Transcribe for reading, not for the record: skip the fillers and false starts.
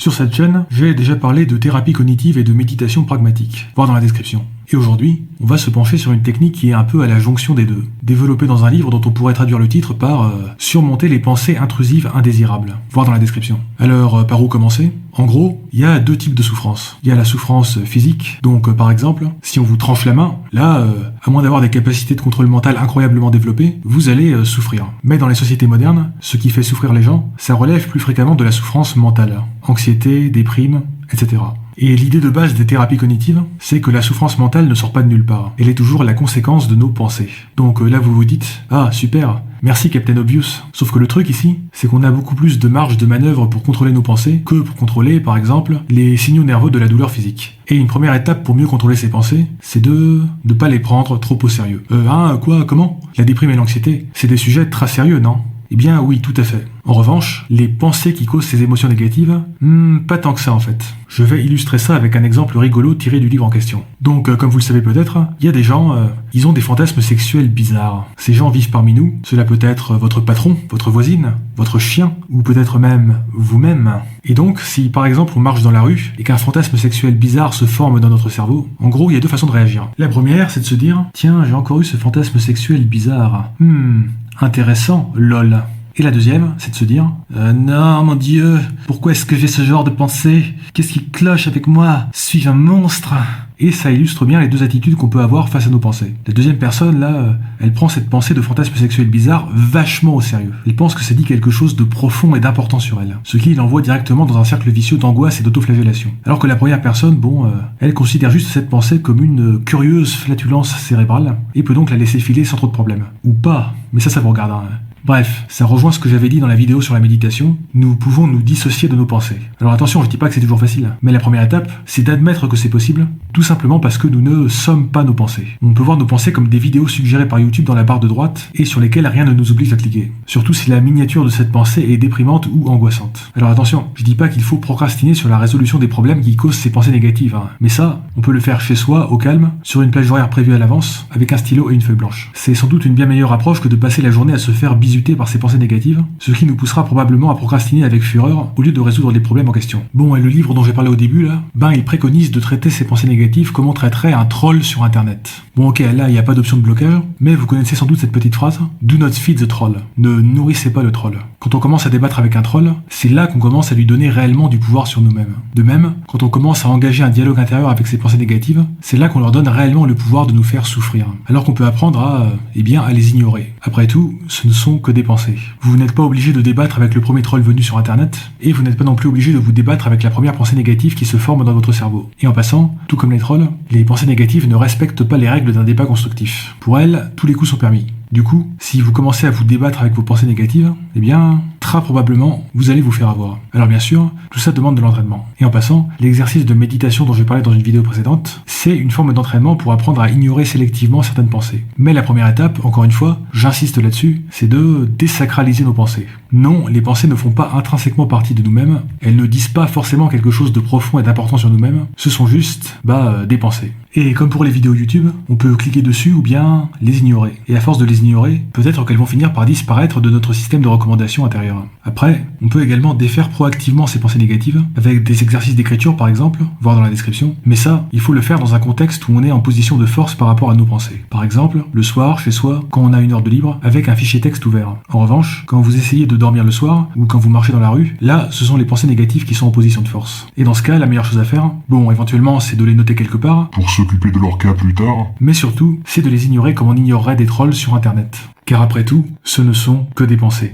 Sur cette chaîne, j'ai déjà parlé de thérapie cognitive et de méditation pragmatique, voir dans la description. Et aujourd'hui, on va se pencher sur une technique qui est un peu à la jonction des deux, développée dans un livre dont on pourrait traduire le titre par surmonter les pensées intrusives indésirables, voir dans la description. Alors, par où commencer? En gros, il y a deux types de souffrance. Il y a la souffrance physique, donc par exemple, si on vous tranche la main, là, à moins d'avoir des capacités de contrôle mental incroyablement développées, vous allez souffrir. Mais dans les sociétés modernes, ce qui fait souffrir les gens, ça relève plus fréquemment de la souffrance mentale. Anxiété, déprime, etc. Et l'idée de base des thérapies cognitives, c'est que la souffrance mentale ne sort pas de nulle part. Elle est toujours la conséquence de nos pensées. Donc là, vous vous dites « Ah, super, merci Captain Obvious ». Sauf que le truc ici, c'est qu'on a beaucoup plus de marge de manœuvre pour contrôler nos pensées que pour contrôler, par exemple, les signaux nerveux de la douleur physique. Et une première étape pour mieux contrôler ses pensées, c'est de ne pas les prendre trop au sérieux. Comment ? La déprime et l'anxiété, c'est des sujets très sérieux, non ? Eh bien oui, tout à fait. En revanche, les pensées qui causent ces émotions négatives, pas tant que ça en fait. Je vais illustrer ça avec un exemple rigolo tiré du livre en question. Donc, comme vous le savez peut-être, il y a des gens, ils ont des fantasmes sexuels bizarres. Ces gens vivent parmi nous, cela peut être votre patron, votre voisine, votre chien, ou peut-être même vous-même. Et donc, si par exemple on marche dans la rue et qu'un fantasme sexuel bizarre se forme dans notre cerveau, en gros, il y a deux façons de réagir. La première, c'est de se dire « Tiens, j'ai encore eu ce fantasme sexuel bizarre. Intéressant, lol ». Et la deuxième, c'est de se dire « Non, mon Dieu, pourquoi est-ce que j'ai ce genre de pensée? Qu'est-ce qui cloche avec moi? Suis-je un monstre ?» Et ça illustre bien les deux attitudes qu'on peut avoir face à nos pensées. La deuxième personne, là, elle prend cette pensée de fantasme sexuel bizarre vachement au sérieux. Elle pense que ça dit quelque chose de profond et d'important sur elle, ce qui l'envoie directement dans un cercle vicieux d'angoisse et d'autoflagellation. Alors que la première personne, elle considère juste cette pensée comme une curieuse flatulence cérébrale, et peut donc la laisser filer sans trop de problème. Ou pas, mais ça vous regarde. Bref, ça rejoint ce que j'avais dit dans la vidéo sur la méditation, nous pouvons nous dissocier de nos pensées. Alors attention, je dis pas que c'est toujours facile, mais la première étape, c'est d'admettre que c'est possible, tout simplement parce que nous ne sommes pas nos pensées. On peut voir nos pensées comme des vidéos suggérées par YouTube dans la barre de droite, et sur lesquelles rien ne nous oblige à cliquer. Surtout si la miniature de cette pensée est déprimante ou angoissante. Alors attention, je dis pas qu'il faut procrastiner sur la résolution des problèmes qui causent ces pensées négatives, mais ça, on peut le faire chez soi, au calme, sur une plage horaire prévue à l'avance, avec un stylo et une feuille blanche. C'est sans doute une bien meilleure approche que de passer la journée à se faire bisuter par ces pensées négatives, ce qui nous poussera probablement à procrastiner avec fureur au lieu de résoudre les problèmes en question. Bon, et le livre dont j'ai parlé au début là, il préconise de traiter ces pensées négatives comme on traiterait un troll sur internet. Bon ok, là il n'y a pas d'option de blocage, mais vous connaissez sans doute cette petite phrase « Do not feed the troll », ne nourrissez pas le troll. Quand on commence à débattre avec un troll, c'est là qu'on commence à lui donner réellement du pouvoir sur nous-mêmes. De même, quand on commence à engager un dialogue intérieur avec ces pensées négatives, c'est là qu'on leur donne réellement le pouvoir de nous faire souffrir. Alors qu'on peut apprendre à les ignorer. Après tout, ce ne sont que des pensées. Vous n'êtes pas obligé de débattre avec le premier troll venu sur internet, et vous n'êtes pas non plus obligé de vous débattre avec la première pensée négative qui se forme dans votre cerveau. Et en passant, tout comme les trolls, les pensées négatives ne respectent pas les règles d'un débat constructif. Pour elles, tous les coups sont permis. Du coup, si vous commencez à vous débattre avec vos pensées négatives, très probablement, vous allez vous faire avoir. Alors bien sûr, tout ça demande de l'entraînement. Et en passant, l'exercice de méditation dont j'ai parlé dans une vidéo précédente, c'est une forme d'entraînement pour apprendre à ignorer sélectivement certaines pensées. Mais la première étape, encore une fois, j'insiste là-dessus, c'est de désacraliser nos pensées. Non, les pensées ne font pas intrinsèquement partie de nous-mêmes, elles ne disent pas forcément quelque chose de profond et d'important sur nous-mêmes, ce sont juste, des pensées. Et comme pour les vidéos YouTube, on peut cliquer dessus ou bien les ignorer. Et à force de les ignorer, peut-être qu'elles vont finir par disparaître de notre système de recommandation intérieur. Après, on peut également défaire proactivement ces pensées négatives, avec des exercices d'écriture par exemple, voir dans la description. Mais ça, il faut le faire dans un contexte où on est en position de force par rapport à nos pensées. Par exemple, le soir, chez soi, quand on a une heure de libre, avec un fichier texte ouvert. En revanche, quand vous essayez de dormir le soir, ou quand vous marchez dans la rue, là, ce sont les pensées négatives qui sont en position de force. Et dans ce cas, la meilleure chose à faire, éventuellement, c'est de les noter quelque part, pour s'occuper de leur cas plus tard, mais surtout, c'est de les ignorer comme on ignorerait des trolls sur internet. Car après tout, ce ne sont que des pensées.